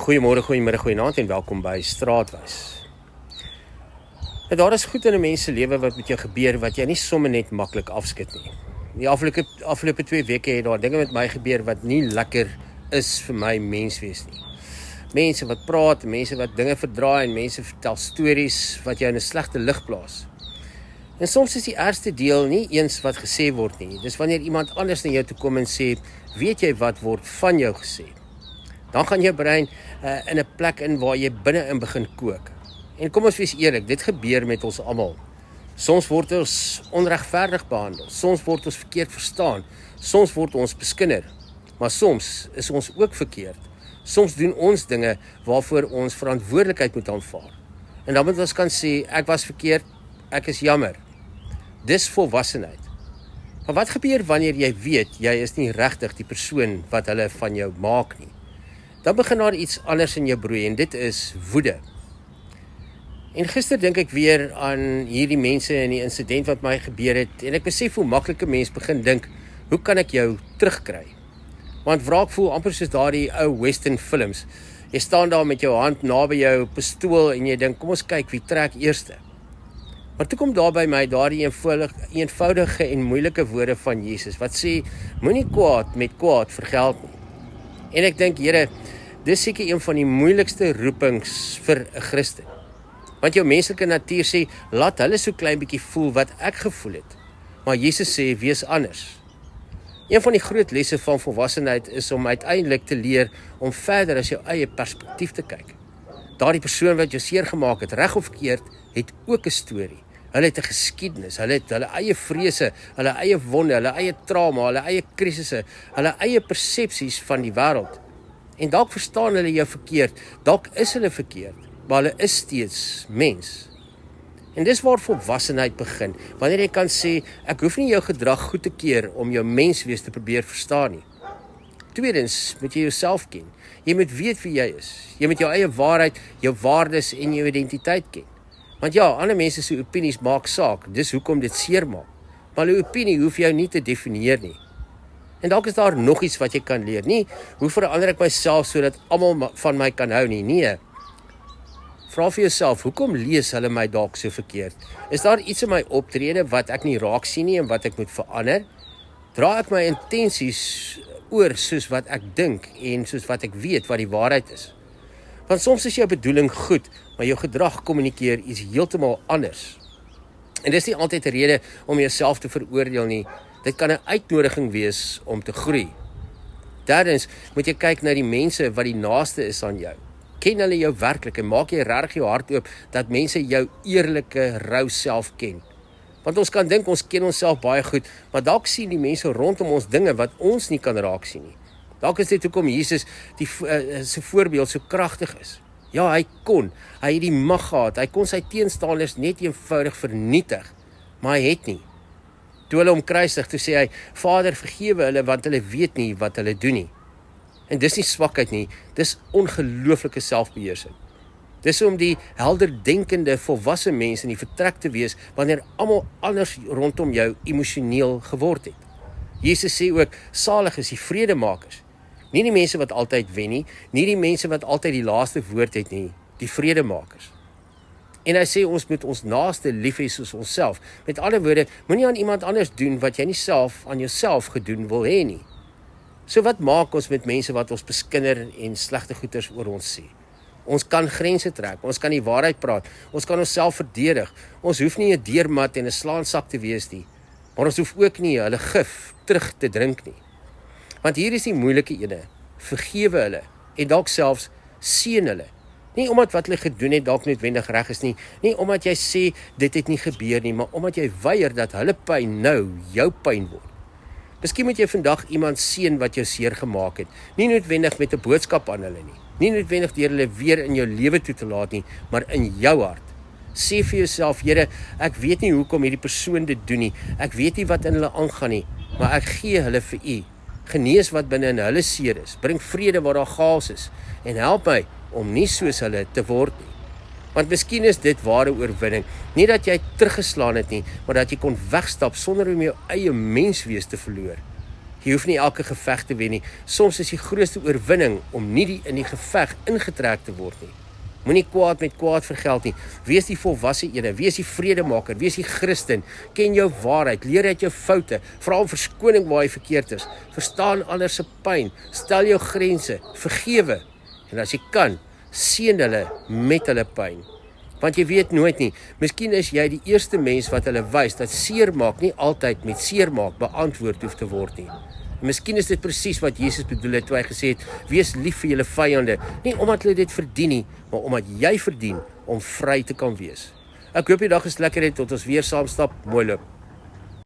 Goeiemôre, goeiemiddag, goeienaand en welkom by Straatwys. Daar is goed in 'n mens se lewe wat met jou gebeur wat jy nie sommer net maklik afskit nie. Die afgelope 2 weke het daar dinge met my gebeur wat nie lekker is vir my menswees nie. Mense wat praat, mense wat dinge verdraai en mense vertel stories wat jou in 'n slegte lig plaas. En soms is die ergste deel nie eens wat gesê word nie. Dis wanneer iemand anders na jou toe kom en sê, weet jy wat word van jou gesê? Dan gaan jou brein in 'n plek in waar jy binne-in begin kook. En kom ons wees eerlik, dit gebeur met ons almal. Soms word ons onregverdig behandel, soms word ons verkeerd verstaan, soms word ons beskinder, maar soms is ons ook verkeerd. Soms doen ons dinge waarvoor ons verantwoordelikheid moet aanvaar. En dan moet ons kan sê, ek was verkeerd, ek is jammer. Dis volwassenheid. Maar wat gebeur wanneer jy weet, jy is nie regtig die persoon wat hulle van jou maak nie? Dan begin daar iets anders in jou broei en dit is woede. En gister dink ek weer aan hierdie mense en die insident wat my gebeur het en ek besef hoe maklike mens begin dink, hoe kan ek jou terugkry? Want wraak voel amper soos daardie ou western films. Jy staan daar met jou hand naby jou pistool en jy dink, kom ons kyk wie trek eerste. Maar toe kom daar by my daardie eenvoudige en moeilike woorde van Jesus wat sê, moenie kwaad met kwaad vergeld nie. En ek dink, Here, dis seker een van die moeilikste roepings vir 'n Christen. Want jou menslike natuur sê, laat hulle so klein bietjie voel wat ek gevoel het. Maar Jesus sê, wees anders. Een van die groot lesse van volwassenheid is om uiteindelik te leer om verder as jou eie perspektief te kyk. Daardie persoon wat jou seer gemaak het, reg of verkeerd, het ook 'n storie. Hulle het 'n geskiedenis, hulle het hulle eie vrese, hulle eie wonde, hulle eie trauma, hulle eie krisisse, hulle eie persepsies van die wêreld. En dalk verstaan hulle jou verkeerd, dalk is hulle verkeerd, maar hulle is steeds mens. En dis waar volwassenheid begin, wanneer jy kan sê, ek hoef nie jou gedrag goed te keer om jou menswees te probeer verstaan nie. Tweedens, moet jy jouself ken. Jy moet weet wie jy is. Jy moet jou eie waarheid, jou waardes en jou identiteit ken. Want ja, ander mense se opinies maak saak, dis hoekom dit seer maak. Maar hulle opinie hoef jou nie te definieer nie. En dalk is daar nog iets wat jy kan leer. Nie, hoe verander ek myself sodat almal van my kan hou nie? Nee. Vra vir jouself, hoekom lees hulle my dalk so verkeerd? Is daar iets in my optrede wat ek nie raak sien nie en wat ek moet verander? Dra ek my intensies oor soos wat ek dink en soos wat ek weet wat die waarheid is? Want soms is jou bedoeling goed, maar jou gedrag kommunikeer iets heeltemal anders. En dis nie altyd 'n rede om jouself te veroordeel nie. Dit kan 'n uitnodiging wees om te groei. Derdens, moet jy kyk na die mense wat die naaste is aan jou. Ken hulle jou werklik en maak jy regtig jou hart oop dat mense jou eerlike, rou self ken. Want ons kan dink ons ken onsself baie goed, maar dalk sien die mense rondom ons dinge wat ons nie kan raak sien nie. Dalk is dit hoekom Jesus se voorbeeld so kragtig is. Ja, hy het die mag gehad, hy kon sy teenstanders net eenvoudig vernietig, maar hy het nie. Toe hulle hom kruisig, toe sê hy, Vader, vergewe hulle, want hulle weet nie wat hulle doen nie. En dis nie swakheid nie, dis ongelooflike selfbeheersing. Dis om die helderdenkende, volwasse mens in die vertrek te wees, wanneer almal anders rondom jou emosioneel geword het. Jesus sê ook, salig is die vredemakers. Nie die mense wat altyd wen nie, nie die mense wat altyd die laaste woord het nie, die vredemakers. En hy sê ons moet ons naaste lief hê soos onsself. Met ander woorde, moenie aan iemand anders doen wat jy nie self aan jouself gedoen wil hê nie. So wat maak ons met mense wat ons beskinder en slegte goeders oor ons sê? Ons kan grense trek, ons kan die waarheid praat, ons kan onsself verdedig. Ons hoef nie 'n deurmat en 'n slaansak te wees nie, maar ons hoef ook nie hulle gif terug te drink nie. Want hier is die moeilike ene, vergewe hulle en dalk selfs seën hulle. Nie omdat wat hulle gedoen het dalk noodwendig reg is nie, nie omdat jy sê dit het nie gebeur nie, maar omdat jy weier dat hulle pyn nou jou pyn word. Miskien moet jy vandag iemand seën wat jou seer gemaak het, nie noodwendig met 'n boodskap aan hulle nie noodwendig deur hulle weer in jou lewe toe te laat nie, maar in jou hart. Sê vir jouself, Here, ek weet nie hoekom hierdie persoon dit doen nie, ek weet nie wat in hulle aangaan nie, maar ek gee hulle vir U. Genees wat binne in hulle seer is, bring vrede waar daar chaos is, en help my om nie soos hulle te word nie. Want miskien is dit ware oorwinning, nie dat jy teruggeslaan het nie, maar dat jy kon wegstap sonder om jou eie menswees te verloor. Jy hoef nie elke geveg te wen nie. Soms is die grootste oorwinning om nie in die geveg ingetrek te word nie. Moenie kwaad met kwaad vergeld nie. Wees die volwasse ene, wees die vredemaker, wees die Christen. Ken jou waarheid, leer uit jou foute, vra om verskoning waar jy verkeerd is. Verstaan ander se pyn, stel jou grense, vergewe. En as jy kan, seën hulle met hulle pyn. Want jy weet nooit nie, miskien is jy die eerste mens wat hulle wys dat seermaak nie altyd met seermaak beantwoord hoef te word nie. En miskien is dit presies wat Jesus bedoel het toe hy gesê het, wees lief vir julle vyande, nie omdat hulle dit verdien nie, maar omdat jy verdien om vry te kan wees. Ek hoop die dag is lekker het tot ons weer saam stap, mooi loop.